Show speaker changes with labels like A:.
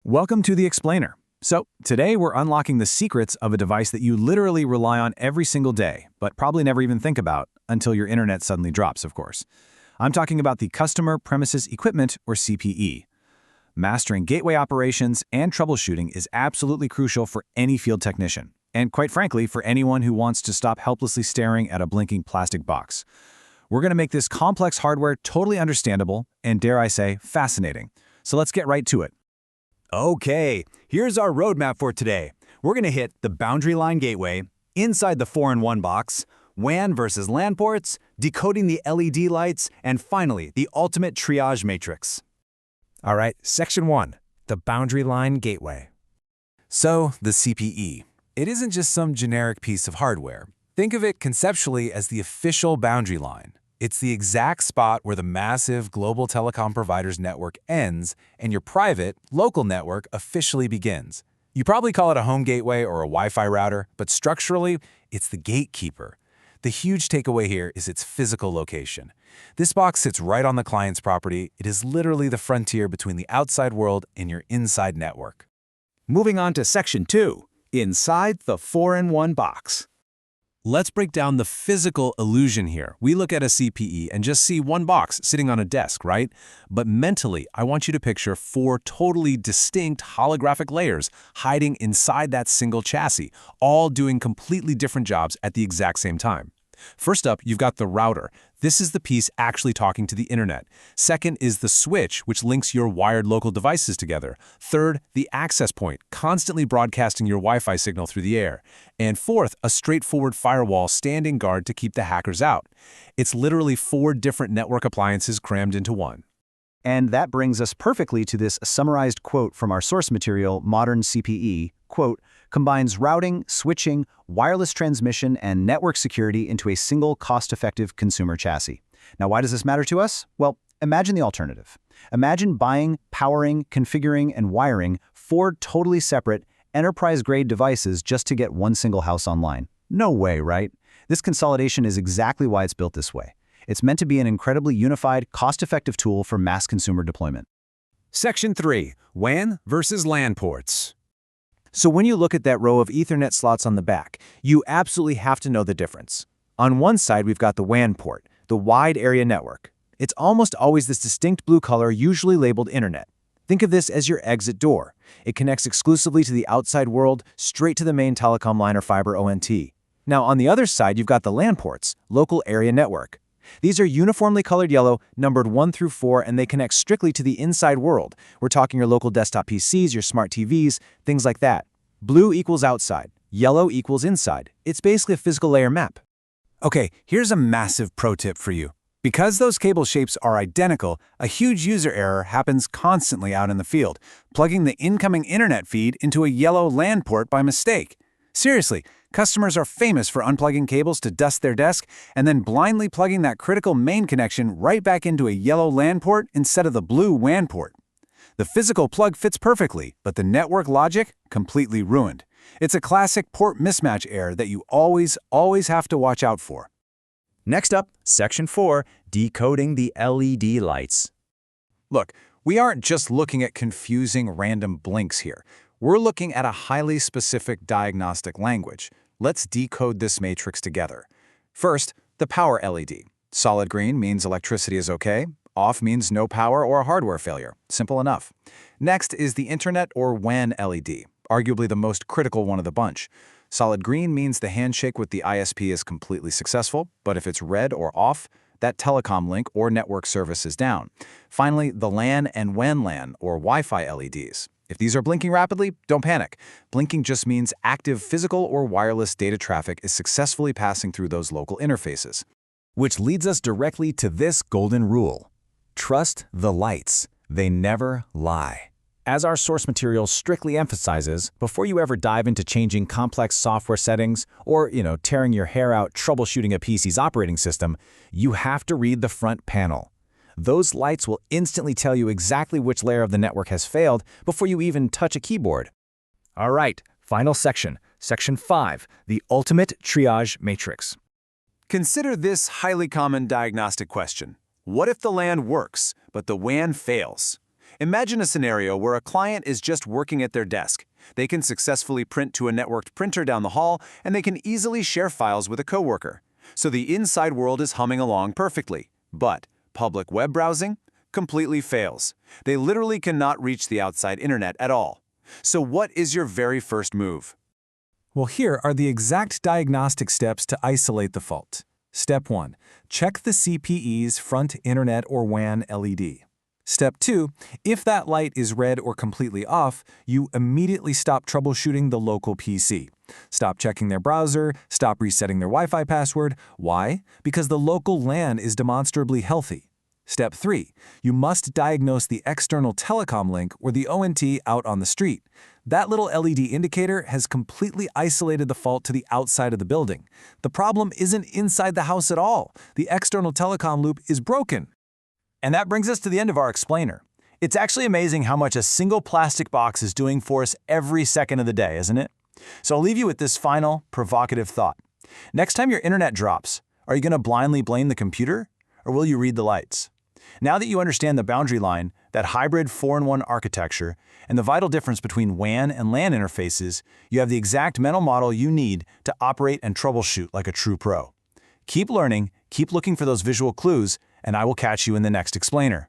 A: Welcome to The Explainer. So, today we're unlocking the secrets of a device that you literally rely on every single day, but probably never even think about until your internet suddenly drops, of course. I'm talking about the Customer Premises Equipment, or CPE. Mastering gateway operations and troubleshooting is absolutely crucial for any field technician, and quite frankly, for anyone who wants to stop helplessly staring at a blinking plastic box. We're going to make this complex hardware totally understandable and, dare I say, fascinating. So let's get right to it.
B: Okay, here's our roadmap for today. We're going to hit the boundary line gateway, inside the 4-in-1 box, WAN versus LAN ports, decoding the LED lights, and finally, the ultimate triage matrix.
C: All right, Section 1, the boundary line gateway. So, the CPE. It isn't just some generic piece of hardware. Think of it conceptually as the official boundary line. It's the exact spot where the massive global telecom provider's network ends and your private, local network officially begins. You probably call it a home gateway or a Wi-Fi router, but structurally, it's the gatekeeper. The huge takeaway here is its physical location. This box sits right on the client's property. It is literally the frontier between the outside world and your inside network.
B: Moving on to Section 2, inside the 4-in-1 box.
C: Let's break down the physical illusion here. We look at a CPE and just see one box sitting on a desk, right? But mentally, I want you to picture 4 totally distinct holographic layers hiding inside that single chassis, all doing completely different jobs at the exact same time. First up, you've got the router. This is the piece actually talking to the internet. Second is the switch, which links your wired local devices together. Third, the access point, constantly broadcasting your Wi-Fi signal through the air. And fourth, a straightforward firewall standing guard to keep the hackers out. It's literally 4 different network appliances crammed into one.
A: And that brings us perfectly to this summarized quote from our source material, Modern CPE, quote, combines routing, switching, wireless transmission, and network security into a single cost-effective consumer chassis. Now, why does this matter to us? Well, imagine the alternative. Imagine buying, powering, configuring, and wiring 4 totally separate, enterprise-grade devices just to get one single house online. No way, right? This consolidation is exactly why it's built this way. It's meant to be an incredibly unified, cost-effective tool for mass consumer deployment.
B: Section 3, WAN versus LAN ports.
A: So when you look at that row of Ethernet slots on the back, you absolutely have to know the difference. On one side, we've got the WAN port, the wide area network. It's almost always this distinct blue color, usually labeled Internet. Think of this as your exit door. It connects exclusively to the outside world, straight to the main telecom line or fiber ONT. Now, on the other side, you've got the LAN ports, local area network. These are uniformly colored yellow, numbered 1 through 4, and they connect strictly to the inside world. We're talking your local desktop PCs, your smart TVs, things like that. Blue equals outside, yellow equals inside. It's basically a physical layer map.
B: Okay, here's a massive pro tip for you. Because those cable shapes are identical, a huge user error happens constantly out in the field, plugging the incoming internet feed into a yellow LAN port by mistake. Seriously, customers are famous for unplugging cables to dust their desk and then blindly plugging that critical main connection right back into a yellow LAN port instead of the blue WAN port. The physical plug fits perfectly, but the network logic completely ruined. It's a classic port mismatch error that you always have to watch out for.
D: Next up, Section 4, decoding the LED lights.
B: Look, we aren't just looking at confusing random blinks here. We're looking at a highly specific diagnostic language. Let's decode this matrix together. First, the power LED. Solid green means electricity is okay. Off means no power or a hardware failure. Simple enough. Next is the Internet or WAN LED, arguably the most critical one of the bunch. Solid green means the handshake with the ISP is completely successful, but if it's red or off, that telecom link or network service is down. Finally, the LAN and WAN LAN or Wi-Fi LEDs. If these are blinking rapidly, don't panic. Blinking just means active physical or wireless data traffic is successfully passing through those local interfaces.
D: Which leads us directly to this golden rule. Trust the lights. They never lie. As our source material strictly emphasizes, before you ever dive into changing complex software settings or, tearing your hair out troubleshooting a PC's operating system, you have to read the front panel. Those lights will instantly tell you exactly which layer of the network has failed before you even touch a keyboard.
C: All right, final section, Section 5, the ultimate triage matrix.
B: Consider this highly common diagnostic question. What if the LAN works, but the WAN fails?
A: Imagine a scenario where a client is just working at their desk. They can successfully print to a networked printer down the hall, and they can easily share files with a coworker. So the inside world is humming along perfectly. But public web browsing completely fails. They literally cannot reach the outside internet at all. So what is your very first move?
B: Well, here are the exact diagnostic steps to isolate the fault. Step 1. Check the CPE's front internet or WAN LED. Step 2. If that light is red or completely off, you immediately stop troubleshooting the local PC. Stop checking their browser, stop resetting their Wi-Fi password. Why? Because the local LAN is demonstrably healthy. Step 3. You must diagnose the external telecom link or the ONT out on the street. That little LED indicator has completely isolated the fault to the outside of the building. The problem isn't inside the house at all. The external telecom loop is broken.
A: And that brings us to the end of our explainer. It's actually amazing how much a single plastic box is doing for us every second of the day, isn't it? So I'll leave you with this final, provocative thought. Next time your internet drops, are you going to blindly blame the computer, or will you read the lights? Now that you understand the boundary line, that hybrid 4-in-1 architecture, and the vital difference between WAN and LAN interfaces, you have the exact mental model you need to operate and troubleshoot like a true pro. Keep learning, keep looking for those visual clues, and I will catch you in the next explainer.